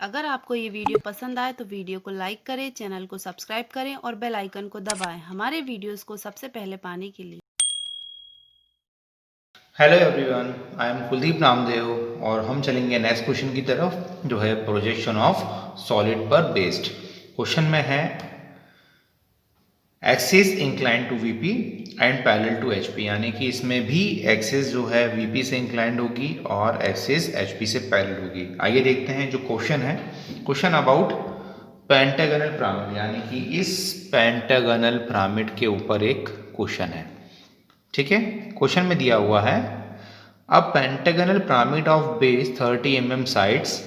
अगर आपको ये वीडियो पसंद आए तो वीडियो को लाइक करें, चैनल को सब्सक्राइब करें और बेल आइकन को दबाएं हमारे वीडियोस को सबसे पहले पाने के लिए। Hello everyone, I am Kuldeep Namdev और हम चलेंगे नेक्स्ट क्वेश्चन की तरफ जो है प्रोजेक्शन ऑफ सॉलिड पर बेस्ड। क्वेश्चन में है axis incline to VP and parallel to HP, यानी कि इसमें भी एक्सिस जो है वीपी से इंक्लाइंड होगी और एक्सिस एचपी से पैरेलल होगी। आइए देखते हैं जो क्वेश्चन है। क्वेश्चन अबाउट पेंटागनल पिरामिड, यानी कि इस पेंटागनल पिरामिड के ऊपर एक क्वेश्चन है। ठीक है, क्वेश्चन में दिया हुआ है a pentagonal pyramid of base 30 mm sides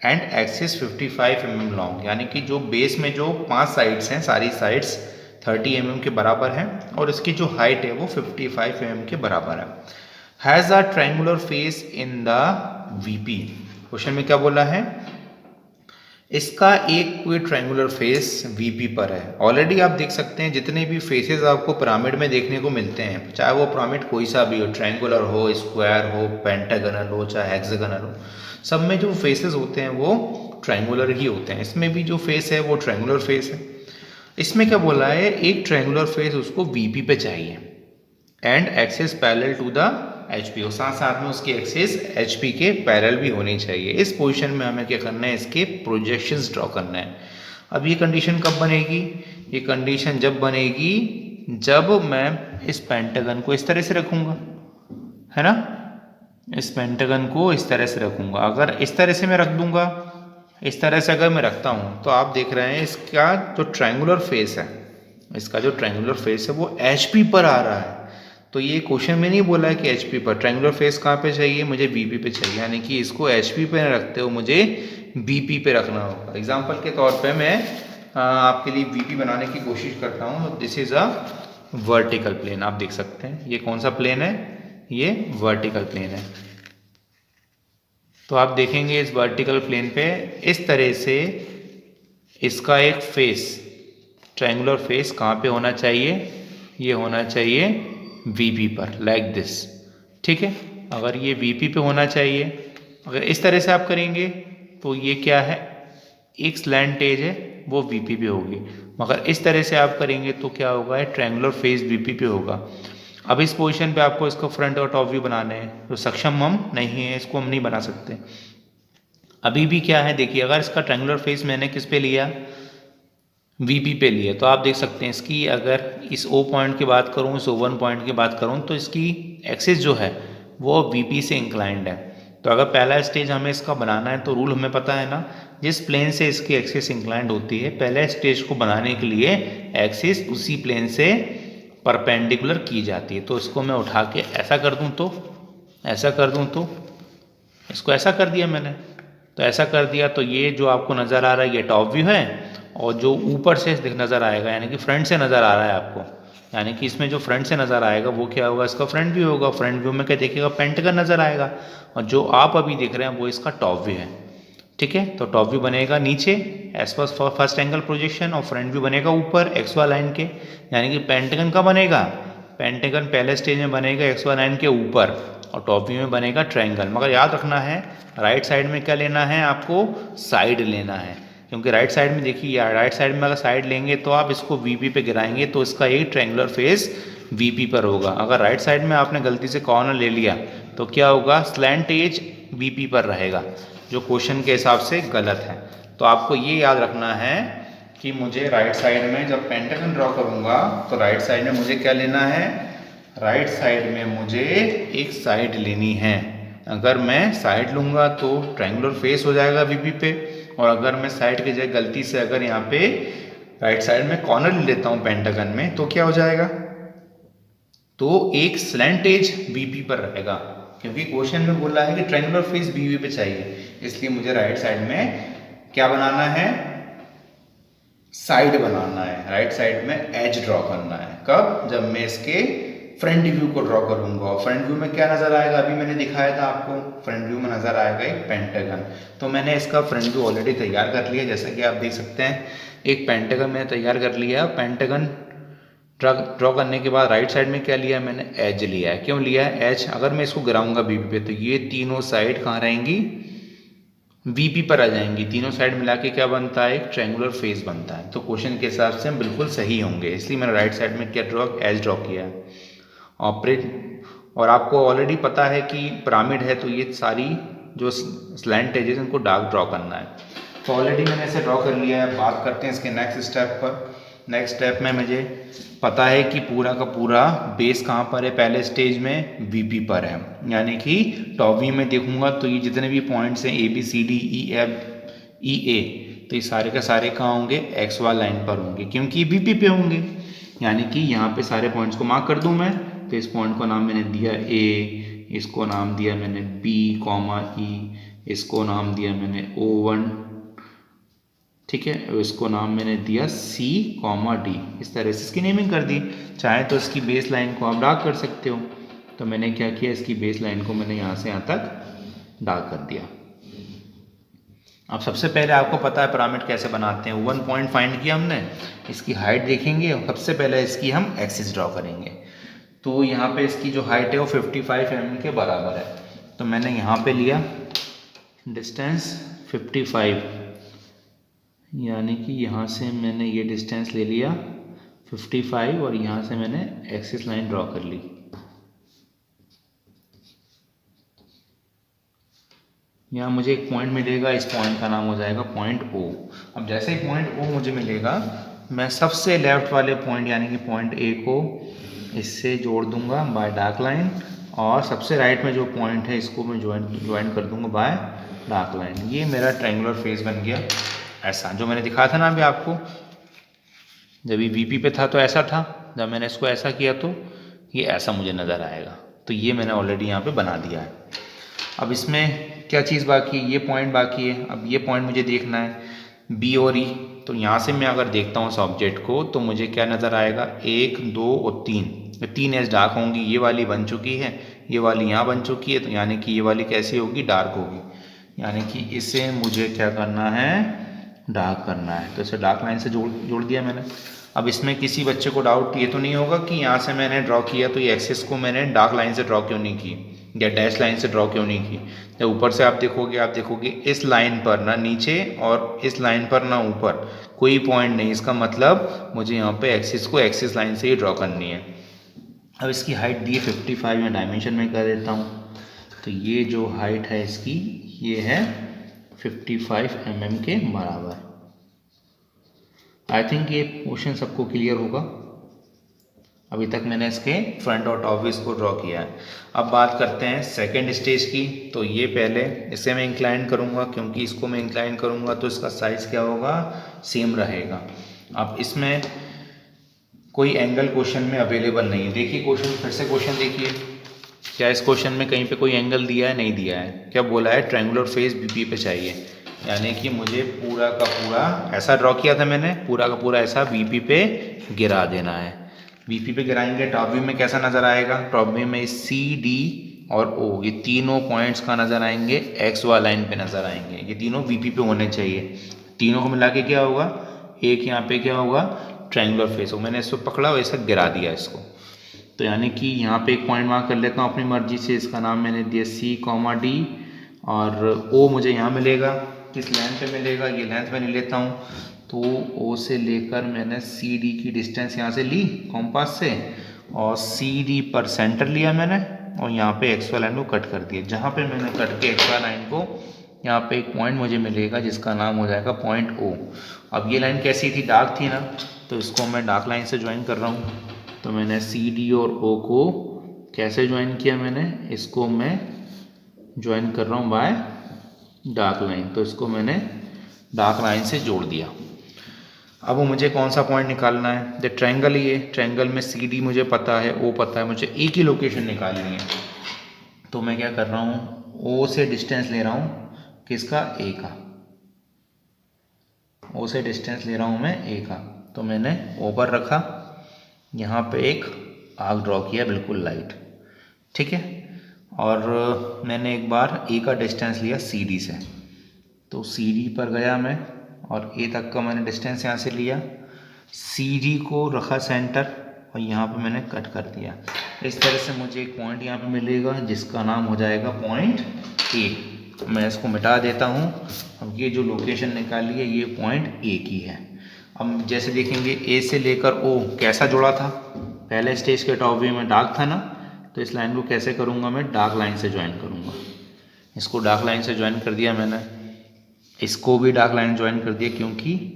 and axis 55 mm long, यानी कि जो बेस में जो 5 साइड्स हैं सारी साइड्स 30 mm के बराबर हैं और इसकी जो हाइट है वो 55 mm के बराबर है। Has a triangular face in the VP. Question में क्या बोला है, इसका एक कोई ट्रायंगुलर फेस वीपी पर है। ऑलरेडी आप देख सकते हैं जितने भी फेसेस आपको पिरामिड में देखने को मिलते हैं, चाहे वो पिरामिड कोई सा भी हो, ट्रायंगुलर हो, स्क्वायर हो, पेंटागनल हो, चाहे हेक्सागोनल हो, सब में जो फेसेस होते हैं वो ट्रायंगुलर ही होते हैं। इसमें भी जो फेस है वो ट्रायंगुलर फेस है। इसमें क्या बोला है, एक ट्रायंगुलर फेस उसको वीपी पे चाहिए and axis parallel to the HP, और साथ साथ में उसकी एक्सिस एचपी के पैरेलल भी होनी चाहिए। इस पोजीशन में हमें क्या करना है, इसके प्रोजेक्शंस ड्रॉ करना है। अब ये कंडीशन कब बनेगी, ये कंडीशन जब बनेगी जब मैं इस पेंटागन को इस तरह से रखूँगा, है ना, इस पेंटागन को इस तरह से रखूँगा। अगर इस तरह से मैं रख दूँगा, इस तरह से अगर मैं रखता हूँ तो आप देख रहे हैं इसका जो ट्रायंगुलर फेस है, इसका जो ट्रायंगुलर फेस है वो एचपी पर आ रहा है। तो ये क्वेश्चन में नहीं बोला है कि एचपी पर, ट्रायंगुलर फेस कहाँ पे चाहिए, मुझे वीपी पे चाहिए, यानी कि इसको एचपी पे रखते हो मुझे वीपी पे रखना होगा। एग्जाम्पल के तौर पे मैं आपके लिए वीपी बनाने की कोशिश करता हूँ। This is a vertical plane, आप देख सकते हैं ये कौन सा प्लेन है, ये वर्टिकल प्लेन है। तो आप देखेंगे इस वर्टिकल प्लेन पे इस तरह से इसका एक फेस, ट्रायंगुलर फेस कहाँ पे होना चाहिए, ये होना चाहिए वीपी पर, लाइक दिस। ठीक है, अगर ये वीपी पे होना चाहिए, अगर इस तरह से आप करेंगे तो ये क्या है, एक स्लैंट एज है वो वीपी पे होगी, मगर इस तरह से आप करेंगे तो क्या होगा, ट्रायंगुलर फेस वीपी पे होगा। अब इस पोजीशन पे आपको इसको फ्रंट और टॉप व्यू बनाने हैं, तो सक्षम हम नहीं है, इसको हम नहीं बना सकते। अभी भी क्या है देखिए, अगर इसका ट्रायंगुलर फेस मैंने किस पे लिया, वीपी पे लिए, तो आप देख सकते हैं इसकी, अगर इस ओ पॉइंट की बात करूँ, इस O1 पॉइंट की बात करूँ, तो इसकी एक्सिस जो है वो वीपी से इंक्लाइंड है। तो अगर पहला स्टेज हमें इसका बनाना है तो रूल हमें पता है ना, जिस प्लेन से इसकी एक्सिस इंक्लाइंड होती है, पहले स्टेज को बनाने के लिए एक्सिस उसी प्लेन से परपेंडिकुलर की जाती है। तो इसको मैं उठा के ऐसा कर दूँ तो, ऐसा कर दूँ तो, इसको ऐसा कर दिया मैंने, तो ऐसा कर दिया तो ये जो आपको नज़र आ रहा है ये टॉप व्यू है, और जो ऊपर से नज़र आएगा यानी कि फ्रंट से नज़र आ रहा है आपको, यानी कि इसमें जो फ्रंट से नज़र आएगा वो क्या होगा, इसका फ्रंट व्यू होगा। फ्रंट व्यू में क्या देखिएगा, पेंटागन नज़र आएगा, और जो आप अभी देख रहे हैं वो इसका टॉप व्यू है। ठीक है, तो टॉप व्यू बनेगा नीचे एज पर फर्स्ट एंगल प्रोजेक्शन, और फ्रंट व्यू बनेगा ऊपर एक्स वाई लाइन के, यानी कि पेंटागन का बनेगा, पेंटागन पहले स्टेज में बनेगा एक्स वाई लाइन के ऊपर, और टॉप व्यू में बनेगा ट्रायंगल। मगर याद रखना है राइट साइड में क्या लेना है, आपको साइड लेना है, क्योंकि राइट साइड में देखिए, राइट साइड में अगर साइड लेंगे तो आप इसको वीपी पे गिराएंगे तो इसका एक ट्रायंगुलर फेस वीपी पर होगा। अगर राइट साइड में आपने गलती से कॉर्नर ले लिया तो क्या होगा, स्लैंट एज वीपी पर रहेगा, जो क्वेश्चन के हिसाब से गलत है। तो आपको ये याद रखना है कि मुझे राइट साइड में जब पेंटागन ड्रॉ करूँगा तो राइट साइड में मुझे क्या लेना है, राइट साइड में मुझे एक साइड लेनी है। अगर मैं साइड लूँगा तो ट्रायंगुलर फेस हो जाएगा वीपी पे, और अगर मैं साइड की जगह गलती से अगर यहाँ पे राइट साइड में कॉर्नर ले लेता हूँ पेंटागन में, तो क्या हो जाएगा, तो एक स्लैंट एज वीपी पर रहेगा, क्योंकि क्वेश्चन में बोला है कि ट्रायंगुलर फेस वीपी पे चाहिए, इसलिए मुझे राइट साइड में क्या बनाना है, साइड बनाना है, राइट साइड में एज ड्रॉ करना है। कब, जब मैं इसके फ्रंट व्यू को ड्रॉ करूंगा। फ्रंट व्यू में क्या नजर आएगा, अभी मैंने दिखाया था आपको, फ्रंट व्यू में नजर आएगा एक पेंटागन। तो मैंने इसका फ्रंट व्यू ऑलरेडी तैयार कर लिया, जैसा कि आप देख सकते हैं एक पेंटागन मैंने तैयार कर लिया। पेंटागन ड्रॉ करने के बाद राइट साइड में क्या लिया मैंने, एज लिया है। क्यों लिया है एज, अगर मैं इसको गिराऊंगा बीबी पे तो ये तीनों साइड कहाँ रहेंगी, वीपी पर आ जाएंगी, तीनों साइड मिला के क्या बनता है, एक ट्रायंगुलर फेस बनता है। तो क्वेश्चन के हिसाब से हम बिल्कुल सही होंगे, इसलिए मैंने राइट साइड में क्या ड्रॉ, एज ड्रॉ किया है। ऑपरेट, और आपको ऑलरेडी पता है कि पिरामिड है तो ये सारी जो स्लैंट एजेस इनको डार्क ड्रॉ करना है। तो ऑलरेडी मैंने इसे ड्रॉ कर लिया है। बात करते हैं इसके नेक्स्ट स्टेप पर। नेक्स्ट स्टेप में मुझे पता है कि पूरा का पूरा बेस कहाँ पर है, पहले स्टेज में वीपी पर है, यानी कि टॉप व्यू में देखूंगा तो ये जितने भी पॉइंट्स हैं A B C D E F E A, तो ये सारे का सारे कहाँ होंगे, एक्स वाई लाइन पर होंगे, क्योंकि ये वीपी पे होंगे। यानी कि यहाँ पे सारे पॉइंट्स को मार्क कर दूँ मैं, तो इस पॉइंट को नाम मैंने दिया ए, इसको नाम दिया मैंने बी कॉमा ई, इसको नाम दिया मैंने O1, ठीक है, इसको नाम मैंने दिया सी कॉमा डी। इस तरह से इसकी नेमिंग कर दी। चाहे तो इसकी बेस लाइन को आप डार्क कर सकते हो, तो मैंने क्या किया, इसकी बेस लाइन को मैंने यहाँ से यहाँ तक डार्क कर दिया। अब सबसे पहले आपको पता है पिरामिड कैसे बनाते हैं। 1 पॉइंट फाइंड किया हमने, इसकी हाइट देखेंगे और सबसे पहले इसकी हम एक्सिस ड्रॉ करेंगे। तो यहाँ पे इसकी जो हाइट है वो 55 mm के बराबर है। तो मैंने यहाँ पे लिया डिस्टेंस 55, यानी कि यहाँ से मैंने ये डिस्टेंस ले लिया 55 और यहाँ से मैंने एक्सिस लाइन ड्रॉ कर ली। यहाँ मुझे एक पॉइंट मिलेगा, इस पॉइंट का नाम हो जाएगा पॉइंट O। अब जैसे ही पॉइंट O मुझे मिलेगा, मैं सबसे लेफ्ट वाले पॉइंट यानी कि पॉइंट A को इससे जोड़ दूंगा बाय डार्क लाइन, और सबसे राइट में जो पॉइंट है इसको मैं ज्वाइन कर दूंगा बाय डार्क लाइन। ये मेरा ट्रायंगुलर फेस बन गया, ऐसा जो मैंने दिखाया था ना अभी आपको। जब ये वीपी पे था तो ऐसा था, जब मैंने इसको ऐसा किया तो ये ऐसा मुझे नज़र आएगा। तो ये मैंने ऑलरेडी यहाँ पे बना दिया है। अब इसमें क्या चीज़ बाकी है, ये पॉइंट बाकी है। अब ये पॉइंट मुझे देखना है बी और ई। तो यहाँ से मैं अगर देखता हूँ इस ऑब्जेक्ट को तो मुझे क्या नज़र आएगा, 1 2 और 3 एज डार्क होंगी। ये वाली बन चुकी है, ये वाली यहाँ बन चुकी है, तो यानी कि ये वाली कैसी होगी, डार्क होगी। यानी कि इसे मुझे क्या करना है, डार्क करना है। तो इसे डार्क लाइन से जोड़ दिया मैंने। अब इसमें किसी बच्चे को डाउट ये तो नहीं होगा कि यहाँ से मैंने ड्रॉ किया तो ये एक्सिस को मैंने डार्क लाइन से ड्रॉ क्यों नहीं की या डैश लाइन से ड्रॉ क्यों नहीं की। जब ऊपर से आप देखोगे इस लाइन पर ना नीचे और इस लाइन पर ना ऊपर कोई पॉइंट नहीं, इसका मतलब मुझे यहाँ पे एक्सिस को एक्सिस लाइन से ही ड्रॉ करनी है। अब इसकी हाइट दी 55, मैं डायमेंशन में कर देता हूँ। तो ये जो हाइट है इसकी, ये है 55 mm के बराबर। आई थिंक ये क्वेश्चन सबको क्लियर होगा। अभी तक मैंने इसके फ्रंट और टॉप व्यूज को ड्रॉ किया है। अब बात करते हैं सेकेंड स्टेज की। तो ये पहले इसे मैं इंक्लाइन करूँगा, क्योंकि इसको मैं इंक्लाइन करूँगा तो इसका साइज़ क्या होगा, सेम रहेगा। अब इसमें कोई एंगल क्वेश्चन में अवेलेबल नहीं है। देखिए क्वेश्चन, फिर से क्वेश्चन देखिए, क्या इस क्वेश्चन में कहीं पे कोई एंगल दिया है, नहीं दिया है। क्या बोला है, ट्रायंगुलर फेस बीपी पे चाहिए, यानी कि मुझे पूरा का पूरा ऐसा ड्रॉ किया था मैंने, पूरा का पूरा ऐसा बीपी पे गिरा देना है। बीपी पे गिराएंगे, टॉप व्यू में कैसा नज़र आएगा, टॉप व्यू में सी डी और ओ, ये तीनों पॉइंट्स का नज़र आएंगे, एक्स वाई लाइन पे नज़र आएंगे। ये तीनों बीपी पे होने चाहिए। तीनों को मिला के क्या होगा, एक यहाँ पे क्या होगा, ट्रायंगुलर फेस हो। मैंने इसको पकड़ा और ऐसा गिरा दिया इसको। तो यानी कि यहाँ पे एक पॉइंट मार्क कर लेता हूँ अपनी मर्जी से। इसका नाम मैंने दिया सी कॉमा डी, और ओ मुझे यहाँ मिलेगा, किस लेंथ पे मिलेगा, ये लेंथ में ले लेता हूँ। तो ओ से लेकर मैंने सी डी की डिस्टेंस यहाँ से ली कॉम्पास से, और सी डी पर सेंटर लिया मैंने, और यहाँ पे एक्स वाई लाइन को कट कर दिया। जहाँ पे मैंने कट के एक्स वाई लाइन को, यहाँ पे एक पॉइंट मुझे मिलेगा जिसका नाम हो जाएगा पॉइंट ओ। अब ये लाइन कैसी थी, डार्क थी ना, तो इसको मैं डार्क लाइन से ज्वाइन कर रहा हूँ। तो मैंने सी डी और ओ को कैसे ज्वाइन किया, मैंने इसको मैं ज्वाइन कर रहा हूँ बाय डार्क लाइन। तो इसको मैंने डार्क लाइन से जोड़ दिया। अब मुझे कौन सा पॉइंट निकालना है, द ट्रायंगल। ये ट्रायंगल में सी डी मुझे पता है, ओ पता है, मुझे एक ही लोकेशन निकालनी है। तो मैं क्या कर रहा हूँ, ओ से डिस्टेंस ले रहा हूँ, किसका, ए का। ओ से डिस्टेंस ले रहा हूँ मैं ए का। तो मैंने ओ पर रखा, यहाँ पे एक आर्क ड्रॉ किया बिल्कुल लाइट, ठीक है। और मैंने एक बार ए का डिस्टेंस लिया सी डी से। तो सी डी पर गया मैं, और ए तक का मैंने डिस्टेंस यहाँ से लिया, सी डी को रखा सेंटर, और यहाँ पे मैंने कट कर दिया। इस तरह से मुझे एक पॉइंट यहाँ पे मिलेगा जिसका नाम हो जाएगा पॉइंट ए। मैं इसको मिटा देता हूँ। अब ये जो लोकेशन निकाली है ये पॉइंट ए की है। अब जैसे देखेंगे ए से लेकर ओ कैसा जुड़ा था, पहले स्टेज के टॉप व्यू में डार्क था ना, तो इस लाइन को कैसे करूँगा मैं, डार्क लाइन से ज्वाइन करूँगा। इसको डार्क लाइन से ज्वाइन कर दिया मैंने, इसको भी डार्क लाइन ज्वाइन कर दिया क्योंकि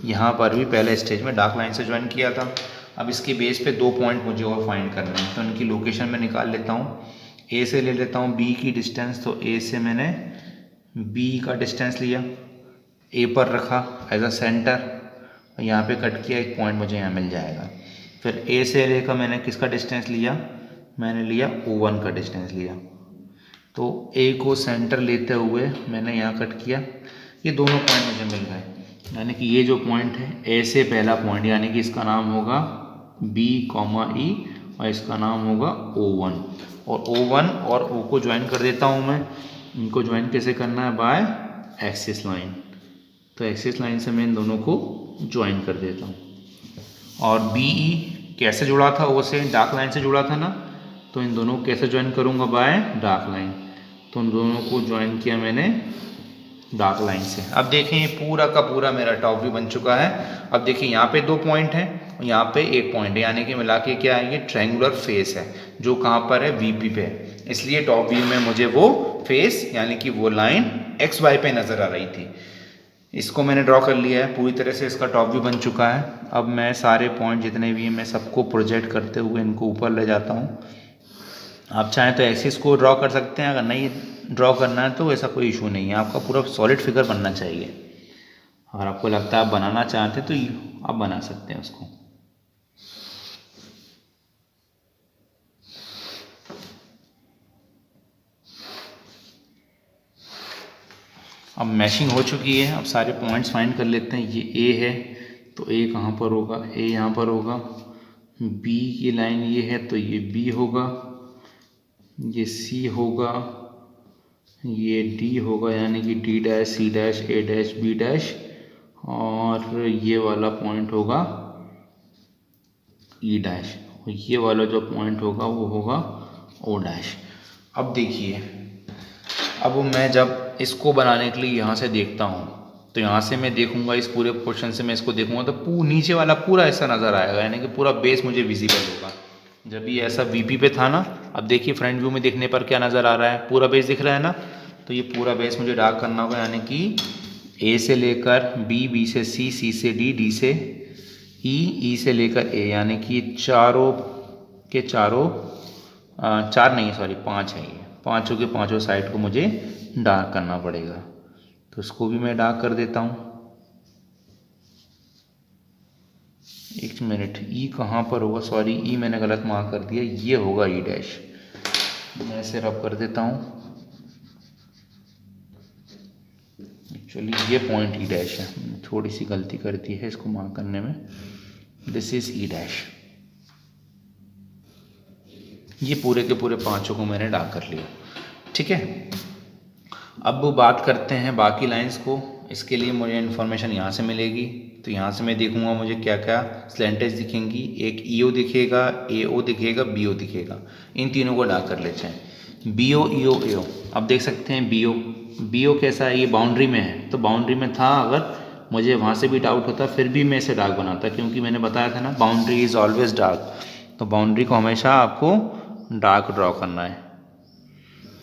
यहाँ पर भी पहले स्टेज में डार्क लाइन से ज्वाइन किया था। अब इसके बेस पे 2 पॉइंट मुझे और फाइंड करने हैं, तो इनकी लोकेशन में निकाल लेता हूँ। ए से ले लेता हूँ बी की डिस्टेंस, तो ए से मैंने बी का डिस्टेंस लिया, ए पर रखा एज अ सेंटर, यहाँ पे कट किया, एक पॉइंट मुझे यहाँ मिल जाएगा। फिर ए से लेकर मैंने किसका डिस्टेंस लिया, मैंने लिया O1 का डिस्टेंस लिया, तो ए को सेंटर लेते हुए मैंने यहाँ कट किया, ये दोनों पॉइंट मुझे मिल गए। यानी कि ये जो पॉइंट है ए से पहला पॉइंट, यानी कि इसका नाम होगा B, E और इसका नाम होगा O1, और O1 और O को ज्वाइन कर देता हूँ मैं। इनको ज्वाइन कैसे करना है, बाय एक्सिस लाइन, तो एक्सिस लाइन से मैं इन दोनों को ज्वाइन कर देता हूँ। और BE कैसे जुड़ा था, O से डार्क लाइन से जुड़ा था ना, तो इन दोनों को कैसे ज्वाइन करूँगा, बाय डार्क लाइन, तो उन दोनों को ज्वाइन किया मैंने डार्क लाइन से। अब देखें ये पूरा का पूरा मेरा टॉप व्यू बन चुका है। अब देखिए यहाँ पे 2 पॉइंट हैं और यहाँ पे 1 पॉइंट है, यानी कि मिला के क्या है, ये ट्रायंगुलर फेस है जो कहाँ पर है, VP पे, इसलिए टॉप व्यू में मुझे वो फेस यानी कि वो लाइन XY पे नज़र आ रही थी। इसको मैंने ड्रॉ कर लिया है, पूरी तरह से इसका टॉप व्यू बन चुका है। अब मैं सारे पॉइंट जितने भी हैं मैं सबको प्रोजेक्ट करते हुए इनको ऊपर ले जाता हूँ। आप चाहें तो एक्सिस को ड्रॉ कर सकते हैं, अगर नहीं ड्रॉ करना है तो ऐसा कोई इशू नहीं है, आपका पूरा सॉलिड फिगर बनना चाहिए। अगर आपको लगता है आप बनाना चाहते हैं तो आप बना सकते हैं उसको। अब मैशिंग हो चुकी है, अब सारे पॉइंट्स फाइंड कर लेते हैं। ये ए है तो ए कहाँ पर होगा, ए यहाँ पर होगा। बी की लाइन ये है तो ये बी होगा, ये सी होगा, ये डी होगा, यानी कि डी डैश, सी डैश, ए डैश, बी डैश, और ये वाला पॉइंट होगा ई डैश, और ये वाला जो पॉइंट होगा वो होगा ओ डैश। अब देखिए, अब मैं जब इसको बनाने के लिए यहाँ से देखता हूँ तो यहाँ से मैं देखूँगा, इस पूरे पोर्शन से मैं इसको देखूँगा तो नीचे वाला पूरा ऐसा नज़र आएगा, यानी कि पूरा बेस मुझे विजिबल होगा। जब ये ऐसा VP पे था ना, अब देखिए फ्रंट व्यू में देखने पर क्या नज़र आ रहा है, पूरा बेस दिख रहा है ना, तो ये पूरा बेस मुझे डार्क करना होगा, यानी कि A से लेकर B, B से C, C से D, D से E, E से लेकर A, यानी कि चारों के चारों 4 नहीं सॉरी 5 है, ये पाँचों के पाँचों साइड को मुझे डार्क करना पड़ेगा, तो इसको भी मैं डार्क कर देता हूँ। एक मिनट, ई कहाँ पर होगा, सॉरी ई मैंने गलत मार्क कर दिया, ये होगा ई डैश। मैं इसे रब कर देता हूँ, एक्चुअली ये पॉइंट ई डैश है, थोड़ी सी गलती कर दी है इसको मार्क करने में। This is E dash. ये पूरे के पूरे पाँचों को मैंने डार्क कर लिया, ठीक है। अब बात करते हैं बाकी लाइंस को। इसके लिए मुझे इन्फॉर्मेशन यहाँ से मिलेगी, तो यहाँ से मैं देखूँगा मुझे क्या क्या स्लैंटेज दिखेंगी। एक EO दिखेगा, AO दिखेगा, BO दिखेगा, इन तीनों को डार्क कर लेते हैं। BO, EO, AO। अब देख सकते हैं BO कैसा है, ये बाउंड्री में है, तो बाउंड्री में था, अगर मुझे वहाँ से भी डाउट होता फिर भी मैं इसे डार्क बनाता, क्योंकि मैंने बताया था ना बाउंड्री इज़ ऑलवेज डार्क, तो बाउंड्री को हमेशा आपको डार्क ड्रॉ करना है।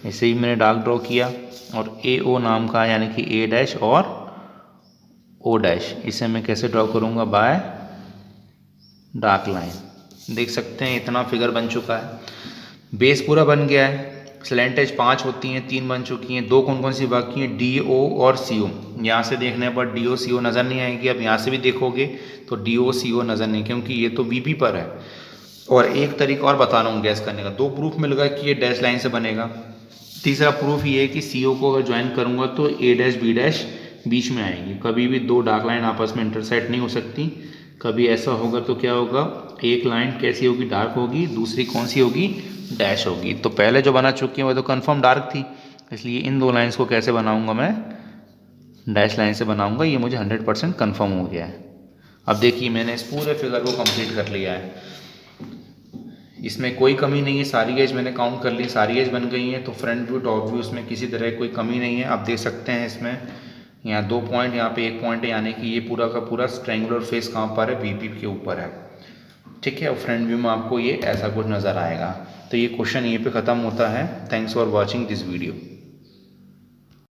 ऐसे ही मैंने डार्क ड्रॉ किया, और AO नाम का यानी कि A डैश और O डैश, इसे मैं कैसे ड्रॉ करूँगा, बाय डार्क लाइन। देख सकते हैं इतना फिगर बन चुका है, बेस पूरा बन गया है। स्लैंटेज 5 होती हैं, 3 बन चुकी हैं, 2 कौन कौन सी बाकी हैं, DO और CO। यहाँ से देखने पर DO CO नज़र नहीं आएगी, अब यहाँ से भी देखोगे तो DO CO नज़र नहीं, क्योंकि ये तो VP पर है। और एक तरीका और बता रहा हूँ गैस करने का, 2 प्रूफ मिल गया कि ये डैश लाइन से बनेगा। तीसरा प्रूफ ये है कि CO को अगर ज्वाइन करूँगा तो A डैश B डैश बीच में आएगी, कभी भी 2 डार्क लाइन आपस में इंटरसेक्ट नहीं हो सकती। कभी ऐसा होगा तो क्या होगा, एक लाइन कैसी होगी, डार्क होगी, दूसरी कौन सी होगी, डैश होगी। तो पहले जो बना चुकी है वो तो कंफर्म डार्क थी, इसलिए इन 2 लाइंस को कैसे बनाऊंगा, मैं डैश लाइन से बनाऊंगा, ये मुझे 100% कंफर्म हो गया है। अब देखिए मैंने इस पूरे फिगर को कंप्लीट कर लिया है। इसमें कोई कमी नहीं है, सारी एज मैंने काउंट कर ली, सारी एज बन गई है। तो फ्रंट व्यू टॉप व्यू इसमें किसी तरह कोई कमी नहीं है। आप देख सकते हैं इसमें यहाँ 2 पॉइंट, यहाँ पे 1 पॉइंट है, यानी कि ये पूरा का पूरा ट्रायंगुलर फेस कहाँ पर है, वीपी के ऊपर है। ठीक है, और फ्रंट व्यू में आपको ये ऐसा कुछ नज़र आएगा। तो ये क्वेश्चन यहीं पे ख़त्म होता है। Thanks for watching this video.